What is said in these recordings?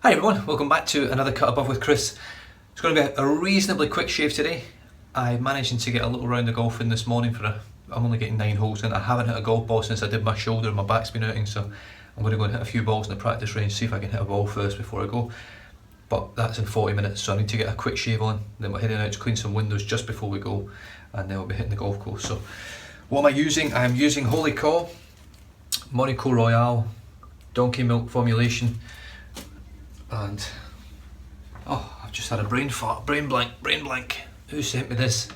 Hi everyone, welcome back to another Cut Above with Chris. It's going to be a reasonably quick shave today. I managed to get a little round of golf in this morning I'm only getting 9 holes in. I haven't hit a golf ball since I did my shoulder and my back's been hurting, so I'm going to go and hit a few balls in the practice range, see if I can hit a ball first before I go. But that's in 40 minutes, so I need to get a quick shave on, then we're heading out to clean some windows just before we go, and then we'll be hitting the golf course. So what am I using? I'm using Holy Cow, Monaco Royale, donkey milk formulation, and I've just had a brain blank. Who sent me this?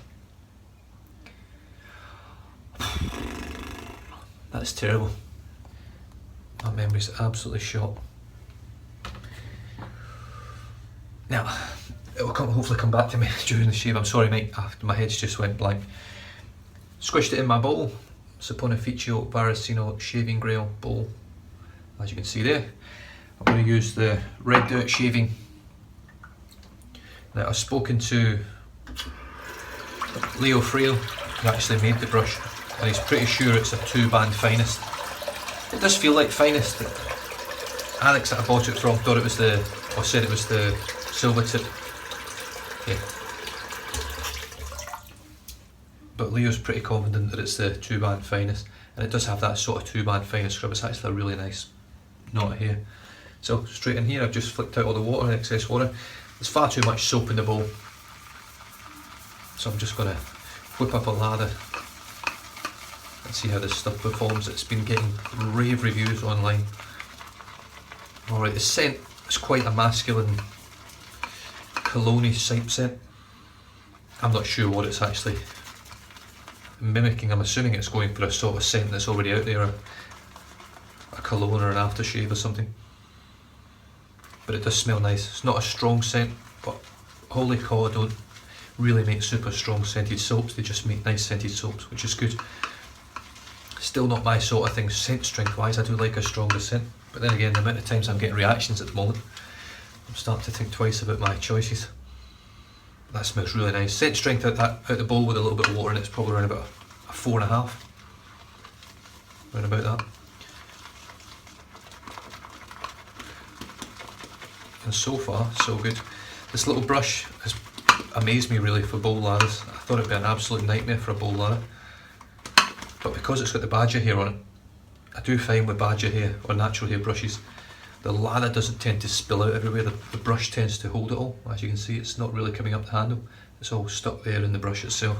That's terrible. My memory's absolutely shot. Now, it will hopefully come back to me during the shave. I'm sorry mate, after my head's just went blank. Squished it in my bowl, Saponificio Varicino shaving grail bowl, as you can see there. I'm going to use the red dirt shaving. Now I've spoken to Leo Frail, who actually made the brush, and he's pretty sure it's a 2-band finest. It does feel like finest. Alex that I bought it from thought it was said it was the silver tip. Yeah. But Leo's pretty confident that it's the 2-band finest, and it does have that sort of 2-band finest scrub. It's actually a really nice knot here. So straight in here, I've just flicked out all the water, excess water. There's far too much soap in the bowl, so I'm just going to whip up a lather and see how this stuff performs. It's been getting rave reviews online. Alright, the scent is quite a masculine cologne-y type scent. I'm not sure what it's actually mimicking. I'm assuming it's going for a sort of scent that's already out there, a cologne or an aftershave or something. But it does smell nice. It's not a strong scent, but Holy Cow don't really make super strong scented soaps, they just make nice scented soaps, which is good. Still not my sort of thing, scent strength wise. I do like a stronger scent, but then again, the amount of times I'm getting reactions at the moment, I'm starting to think twice about my choices. That smells really nice. Scent strength out the bowl with a little bit of water in it's probably around about a 4.5, around about that. And so far, so good. This little brush has amazed me really for bowl lathers. I thought it'd be an absolute nightmare for a bowl lather, but because it's got the badger hair on it, I do find with badger hair or natural hair brushes, the lather doesn't tend to spill out everywhere. The brush tends to hold it all. As you can see, it's not really coming up the handle. It's all stuck there in the brush itself.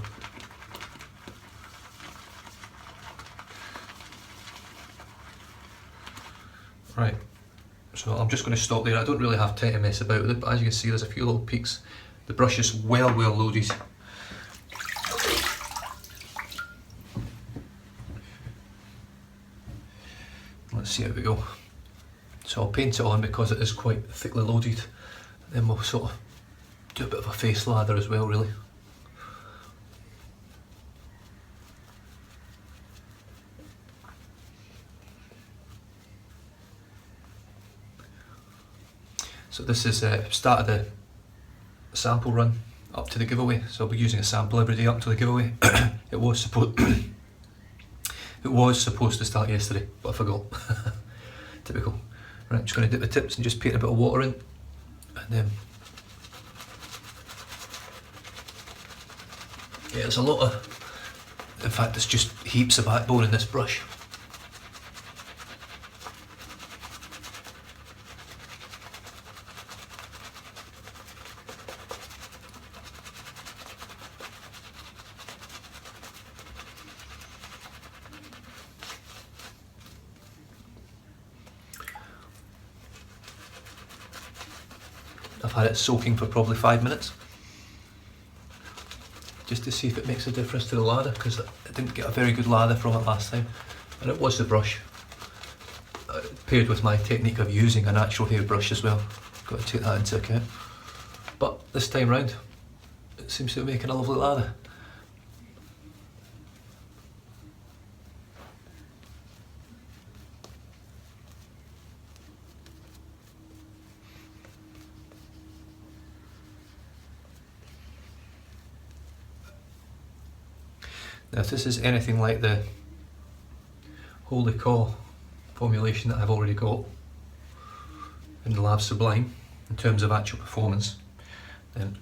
Right. So I'm just going to stop there. I don't really have time to mess about with it, but as you can see, there's a few little peaks. The brush is well loaded. Let's see how we go. So I'll paint it on because it is quite thickly loaded. Then we'll sort of do a bit of a face lather as well, really. So this is start of the sample run up to the giveaway. So I'll be using a sample every day up to the giveaway. It was supposed to start yesterday, but I forgot. Typical. Right, I'm just going to dip the tips and just paint a bit of water in, and then yeah, there's a lot of. In fact, there's just heaps of backbone in this brush. I've had it soaking for probably 5 minutes, just to see if it makes a difference to the lather, because I didn't get a very good lather from it last time, and it was the brush, paired with my technique of using a natural hair brush as well. Got to take that into account. But this time round, it seems to be making a lovely lather. Now if this is anything like the Holy Cow formulation that I've already got in the Lab Sublime, in terms of actual performance, then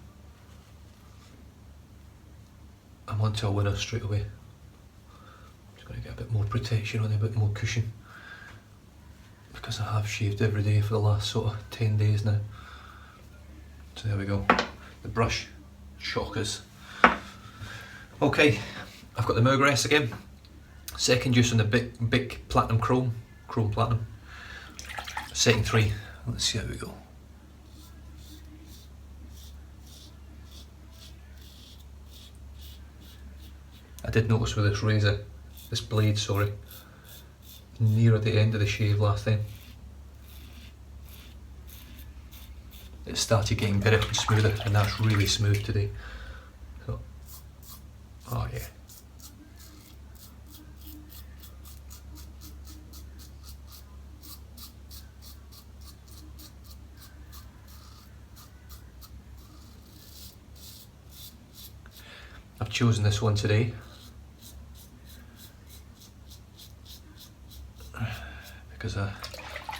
I'm onto a winner straight away. Just going to get a bit more protection on it, a bit more cushion, because I have shaved every day for the last sort of 10 days now. So there we go, the brush shockers. Okay, I've got the Murgress again, second use on the big platinum chrome platinum, setting 3. Let's see how we go. I did notice with this razor, this blade, sorry, near at the end of the shave last time, it started getting better and smoother, and that's really smooth today. So, oh yeah. I've chosen this one today because a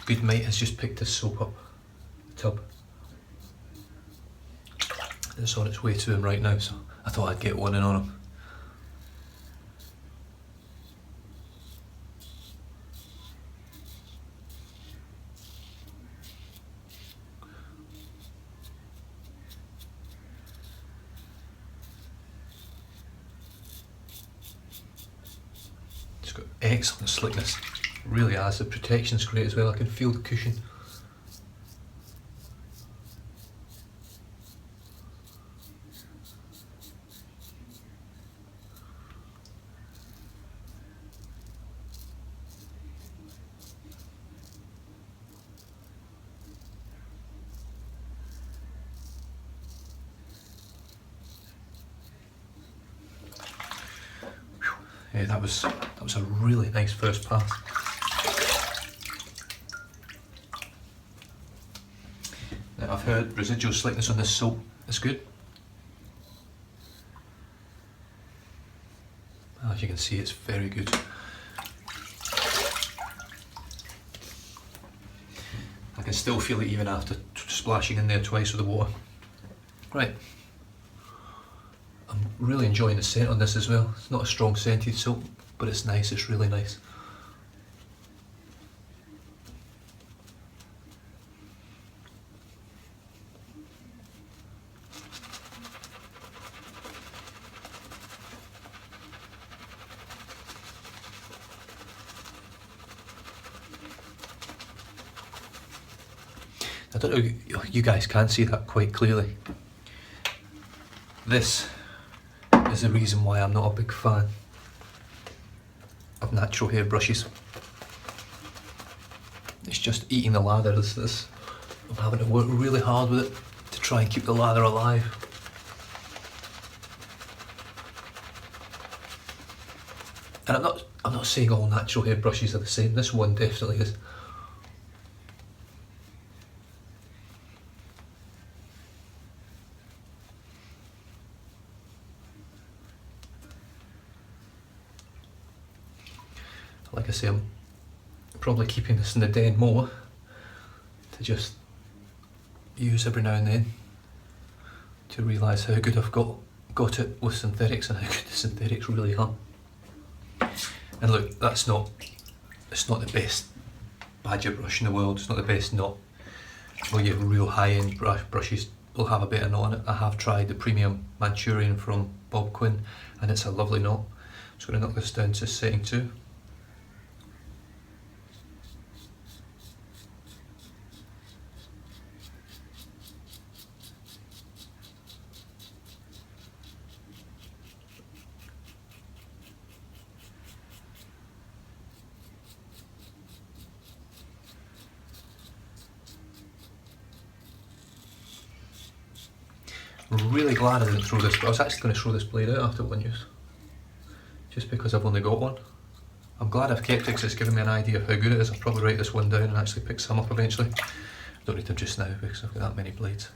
good mate has just picked this soap up the tub. It's on its way to him right now, so I thought I'd get one in on him. It's got excellent slickness, really has. The protection's great as well, I can feel the cushion. Yeah, that was a really nice first pass. Now I've heard residual slickness on this soap is good. As you can see, it's very good. I can still feel it even after splashing in there twice with the water. Right. I'm really enjoying the scent on this as well. It's not a strong scented soap, but it's nice, it's really nice. I don't know, you guys can see that quite clearly. This is the reason why I'm not a big fan of natural hair brushes. It's just eating the lather. I'm having to work really hard with it to try and keep the lather alive. And I'm not saying all natural hair brushes are the same. This one definitely is. Like I say, I'm probably keeping this in the den more to just use every now and then to realise how good I've got it with synthetics and how good the synthetics really are. And look, it's not the best badger brush in the world. It's not the best knot. Well, your real high-end brushes will have a bit of knot on it. I have tried the premium Manchurian from Bob Quinn, and it's a lovely knot. I'm just going to knock this down to setting 2. Really glad I didn't throw this, but I was actually going to throw this blade out after one use, just because I've only got one. I'm glad I've kept it because it's given me an idea of how good it is. I'll probably write this one down and actually pick some up eventually. I don't need them just now because I've got that many blades.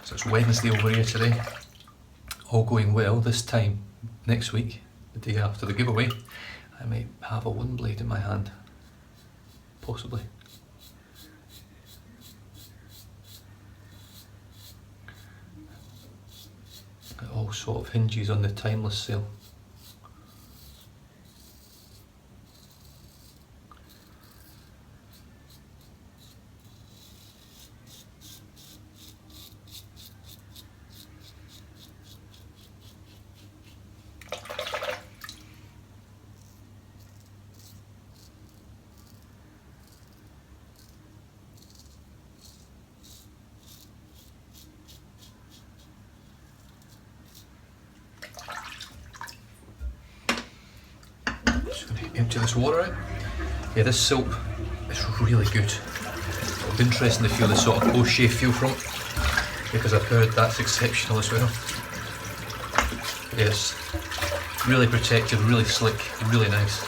So it's Wednesday over here today. All going well, this time next week, the day after the giveaway, I might have a one blade in my hand. Possibly. It all sort of hinges on the timeless sale. Empty this water out. Yeah, this soap is really good. It'll be interesting to feel the sort of post-shave feel from it, because I've heard that's exceptional as well. Yes, really protective, really slick, really nice.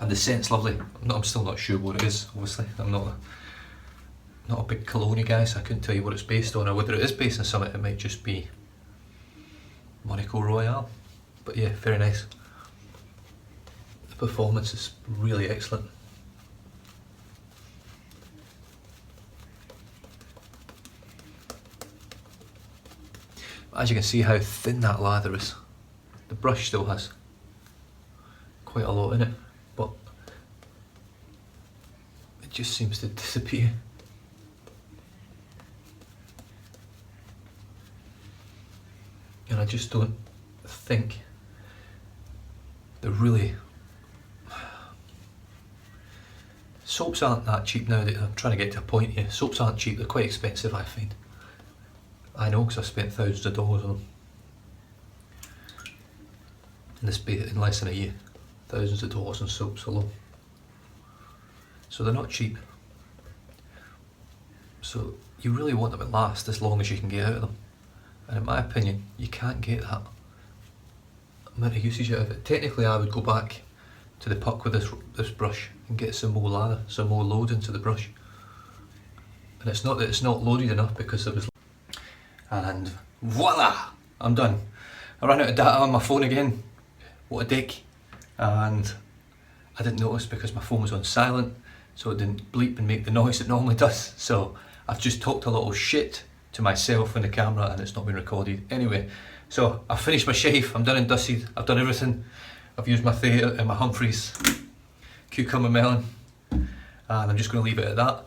And the scent's lovely. I'm still not sure what it is, obviously. I'm not a big cologne guy, so I couldn't tell you what it's based on, or whether it is based on something. It might just be Monaco Royale. But yeah, very nice. The performance is really excellent. As you can see how thin that lather is. The brush still has quite a lot in it, but it just seems to disappear. And I just don't think they're really... Soaps aren't that cheap now. I'm trying to get to a point here. Soaps aren't cheap, they're quite expensive, I find. I know, because I've spent thousands of dollars on them. In less than a year. Thousands of dollars on soaps alone. So they're not cheap. So you really want them to last as long as you can get out of them. And in my opinion, you can't get that amount of usage out of it. Technically, I would go back to the puck with this brush and get some more lather, some more load into the brush. And it's not that it's not loaded enough, because there was... And voila! I'm done. I ran out of data on my phone again. What a dick. And I didn't notice because my phone was on silent, so it didn't bleep and make the noise it normally does. So I've just talked a little shit to myself in the camera, and it's not been recorded. Anyway, so I've finished my shave, I'm done and dusted, I've done everything. I've used my Theta and my Humphreys cucumber melon, and I'm just going to leave it at that.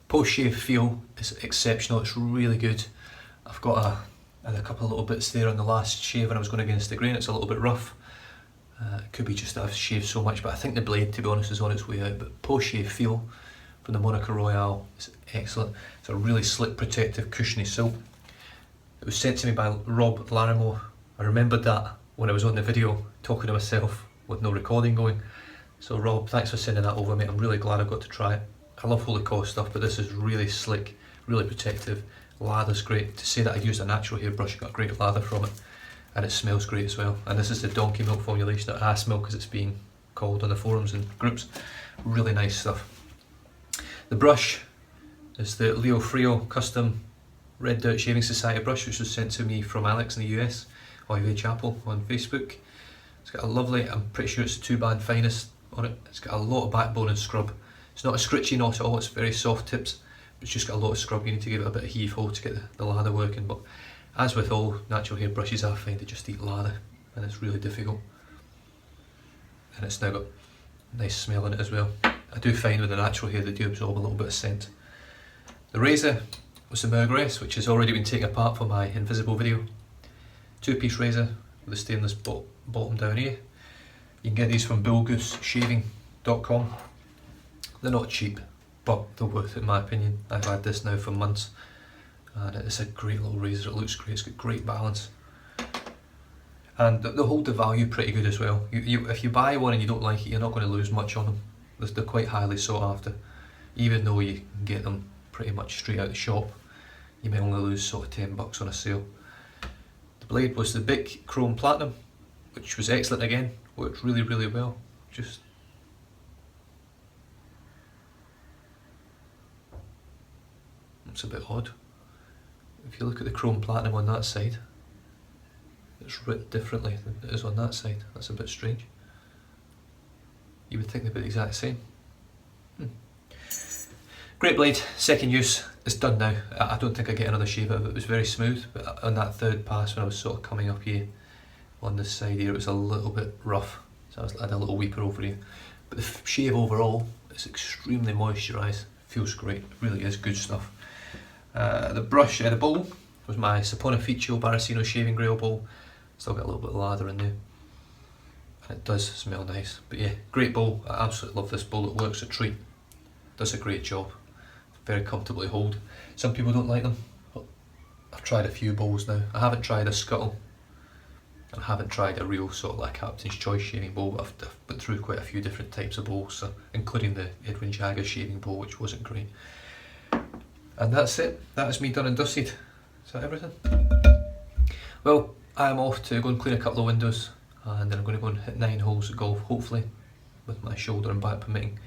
Post-shave feel is exceptional, it's really good. I've got a couple of little bits there on the last shave when I was going against the grain. It's a little bit rough. It could be just that I've shaved so much, but I think the blade, to be honest, is on its way out. But post-shave feel from the Monaco Royale is excellent. It's a really slick, protective, cushiony soap. It was sent to me by Rob Larimore. I remembered that when I was on the video talking to myself with no recording going. So Rob, thanks for sending that over, mate. I'm really glad I got to try it. I love Holy Cost stuff, but this is really slick, really protective. Lather's great. To say that I used a natural hairbrush, got a great lather from it. And it smells great as well. And this is the donkey milk formulation, not ass milk as it's being called on the forums and groups. Really nice stuff. The brush is the Leo Frio custom Red Dirt Shaving Society brush, which was sent to me from Alex in the US, Oive Chapel on Facebook. It's got a lovely, I'm pretty sure it's a 2-band finest on it. It's got a lot of backbone and scrub. It's not a scritchy knot at all, it's very soft tips. It's just got a lot of scrub. You need to give it a bit of heave-ho to get the lather working. But as with all natural hair brushes, I find they just eat lather, and it's really difficult. And it's now got a nice smell in it as well. I do find with the natural hair they do absorb a little bit of scent. The razor was the Mergress, which has already been taken apart for my invisible video. 2-piece razor with a stainless bottom down here. You can get these from bullgooseshaving.com. They're not cheap, but they're worth it in my opinion. I've had this now for months, and it's a great little razor. It looks great, it's got great balance. And they hold the value pretty good as well. If you buy one and you don't like it, you're not going to lose much on them. They're quite highly sought after, even though you can get them pretty much straight out the shop. you may only lose sort of $10 on a sale. The blade was the Bic Chrome Platinum, which was excellent again, worked really, really well. Just it's a bit odd. If you look at the Chrome Platinum on that side, it's written differently than it is on that side. That's a bit strange. You would think they'd be the exact same. Great blade, second use, it's done now. I don't think I get another shave out of it. It was very smooth, but on that third pass when I was sort of coming up here on this side here, it was a little bit rough. So I had a little weeper over here. But the shave overall is extremely moisturised, feels great, it really is good stuff. The brush, the bowl, was my Saponaficio Baracino shaving grail bowl. Still got a little bit of lather in there. And it does smell nice. But yeah, great bowl, I absolutely love this bowl, it works a treat. Does a great job. Very comfortably hold. Some people don't like them. But I've tried a few bowls now. I haven't tried a Scuttle. I haven't tried a real sort of like Captain's Choice shaving bowl, but I've been through quite a few different types of bowls, so, including the Edwin Jagger shaving bowl, which wasn't great. And that's it. That is me done and dusted. Is that everything? Well, I am off to go and clean a couple of windows, and then I'm going to go and hit 9 holes at golf, hopefully, with my shoulder and back permitting.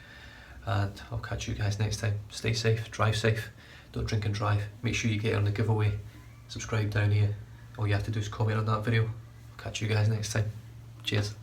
And I'll catch you guys next time. Stay safe, drive safe, don't drink and drive. Make sure you get on the giveaway, subscribe down here. All you have to do is comment on that video. I'll catch you guys next time. Cheers.